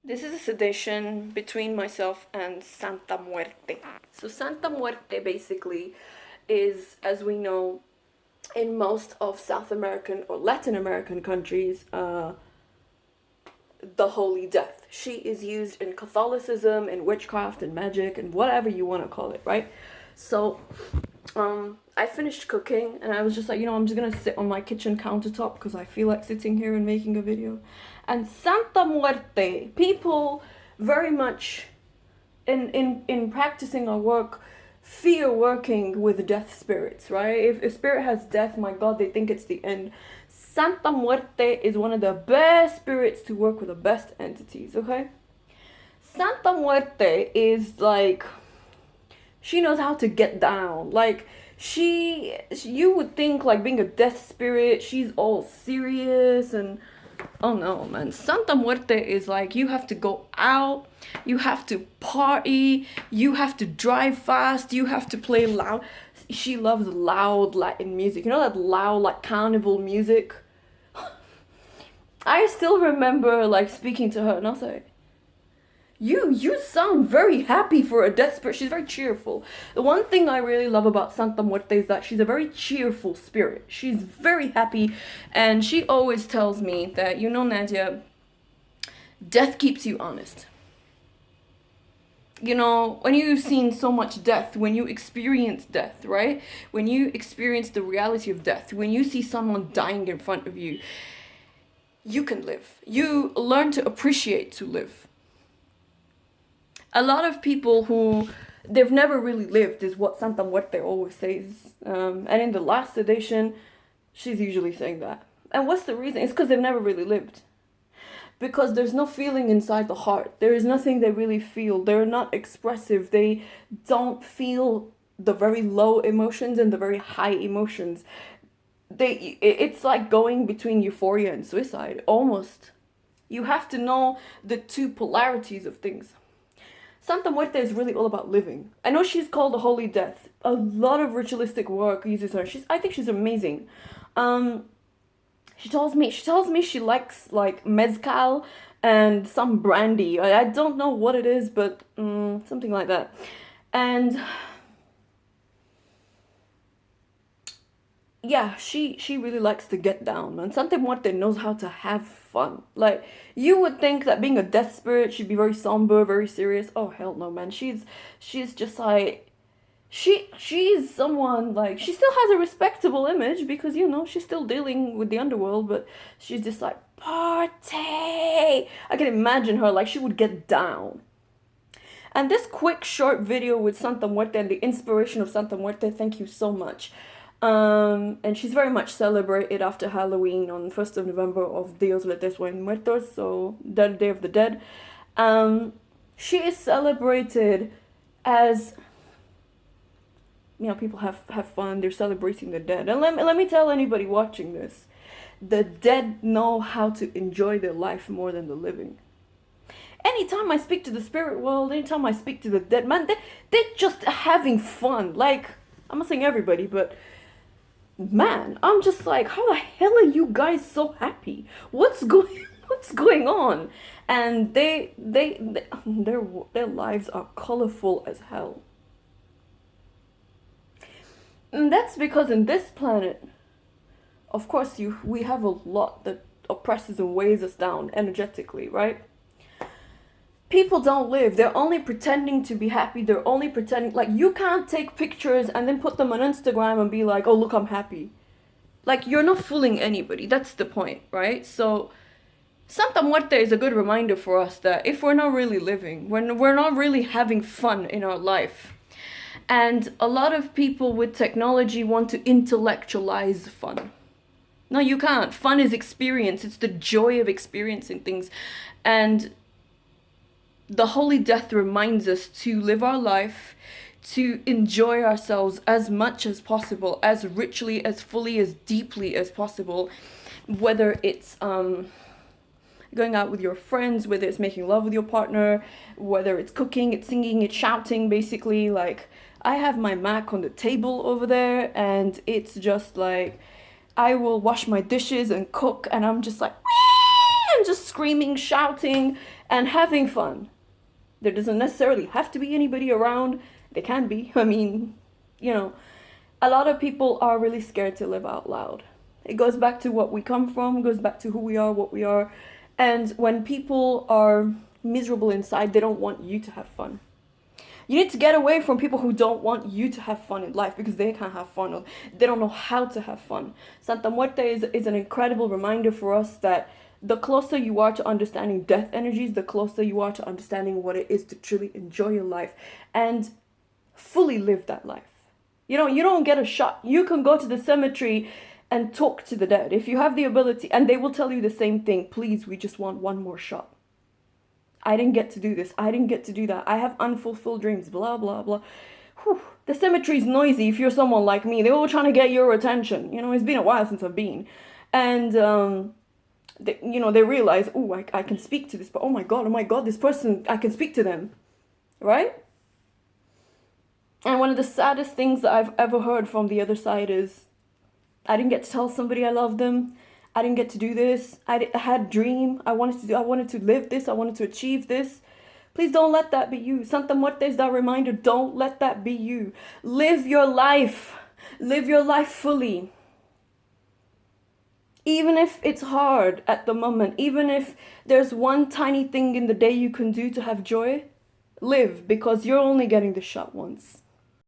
This is a sedition between myself and Santa Muerte. So Santa Muerte basically is, as we know, in most of South American or Latin American countries, the Holy Death. She is used in Catholicism, in witchcraft, and magic, and whatever you want to call it, right? So, I finished cooking, and I was just like, I'm just gonna sit on my kitchen countertop because I feel like sitting here and making a video. And Santa Muerte, people very much in practicing our work fear working with death spirits, right? If a spirit has death, my god, they think it's the end. Santa Muerte is one of the best spirits to work with, the best entities, okay? Santa Muerte is like, she knows how to get down. Like, you would think, like, being a death spirit, she's all serious and, oh no, man. Santa Muerte is like, you have to go out, you have to party, you have to drive fast, you have to play loud. She loves loud Latin music. You know that loud, like, carnival music? I still remember, like, speaking to her, and I was like, you sound very happy for a death spirit. She's very cheerful. The one thing I really love about Santa Muerte is that she's a very cheerful spirit. She's very happy, and she always tells me that, Nadia, death keeps you honest. When you've seen so much death, when you experience death, right? When you experience the reality of death, when you see someone dying in front of you, you can live. You learn to appreciate to live. A lot of people who they've never really lived is what Santa Muerte always says. And in the last sedation, she's usually saying that. And what's the reason? It's because they've never really lived. Because there's no feeling inside the heart. There is nothing they really feel. They're not expressive. They don't feel the very low emotions and the very high emotions. It's like going between euphoria and suicide, almost. You have to know the two polarities of things. Santa Muerte is really all about living. I know she's called the Holy Death. A lot of ritualistic work uses her. I think she's amazing. She tells me she likes, like, mezcal and some brandy. I don't know what it is, but something like that. And yeah, she really likes to get down, man. Santa Muerte knows how to have fun. Like, you would think that being a death spirit, she'd be very somber, very serious. Oh, hell no, man. She's just like, she's someone, like, she still has a respectable image because, she's still dealing with the underworld, but she's just like, party! I can imagine her, like, she would get down. And this quick, short video with Santa Muerte and the inspiration of Santa Muerte, thank you so much. And she's very much celebrated after Halloween on 1st of November of Dios Letes o Muertos, so the Day of the Dead. She is celebrated as, people have fun, they're celebrating the dead. And let me tell anybody watching this, the dead know how to enjoy their life more than the living. Anytime I speak to the spirit world, anytime I speak to the dead, man, they're just having fun. Like, I'm not saying everybody, but man, I'm just like, how the hell are you guys so happy? What's going on? And their lives are colorful as hell. And that's because in this planet, of course, we have a lot that oppresses and weighs us down energetically, right? People don't live. They're only pretending to be happy. They're only pretending. Like, you can't take pictures and then put them on Instagram and be like, oh, look, I'm happy. Like, you're not fooling anybody. That's the point, right? So Santa Muerte is a good reminder for us that if we're not really living, we're not really having fun in our life. And a lot of people with technology want to intellectualize fun. No, you can't. Fun is experience. It's the joy of experiencing things. And the Holy Death reminds us to live our life, to enjoy ourselves as much as possible, as richly, as fully, as deeply as possible. Whether it's going out with your friends, whether it's making love with your partner, whether it's cooking, it's singing, it's shouting, basically. Like, I have my Mac on the table over there, and it's just like, I will wash my dishes and cook, and I'm just like, I'm just screaming, shouting, and having fun. There doesn't necessarily have to be anybody around. There can be. I mean, you know, a lot of people are really scared to live out loud. It goes back to what we come from, goes back to who we are, what we are. And when people are miserable inside, they don't want you to have fun. You need to get away from people who don't want you to have fun in life because they can't have fun or they don't know how to have fun. Santa Muerte is an incredible reminder for us that the closer you are to understanding death energies, the closer you are to understanding what it is to truly enjoy your life and fully live that life. You know, you don't get a shot. You can go to the cemetery and talk to the dead if you have the ability, and they will tell you the same thing. Please, we just want one more shot. I didn't get to do this. I didn't get to do that. I have unfulfilled dreams, blah, blah, blah. Whew. The cemetery's noisy if you're someone like me. They're all trying to get your attention. You know, it's been a while since I've been. And, they realize, oh, I can speak to this, but oh my God, this person, I can speak to them, right? And one of the saddest things that I've ever heard from the other side is, I didn't get to tell somebody I love them. I didn't get to do this. I had a dream. I wanted to live this. I wanted to achieve this. Please don't let that be you. Santa Muerte is that reminder. Don't let that be you. Live your life. Live your life fully. Even if it's hard at the moment, even if there's one tiny thing in the day you can do to have joy, live, because you're only getting the shot once.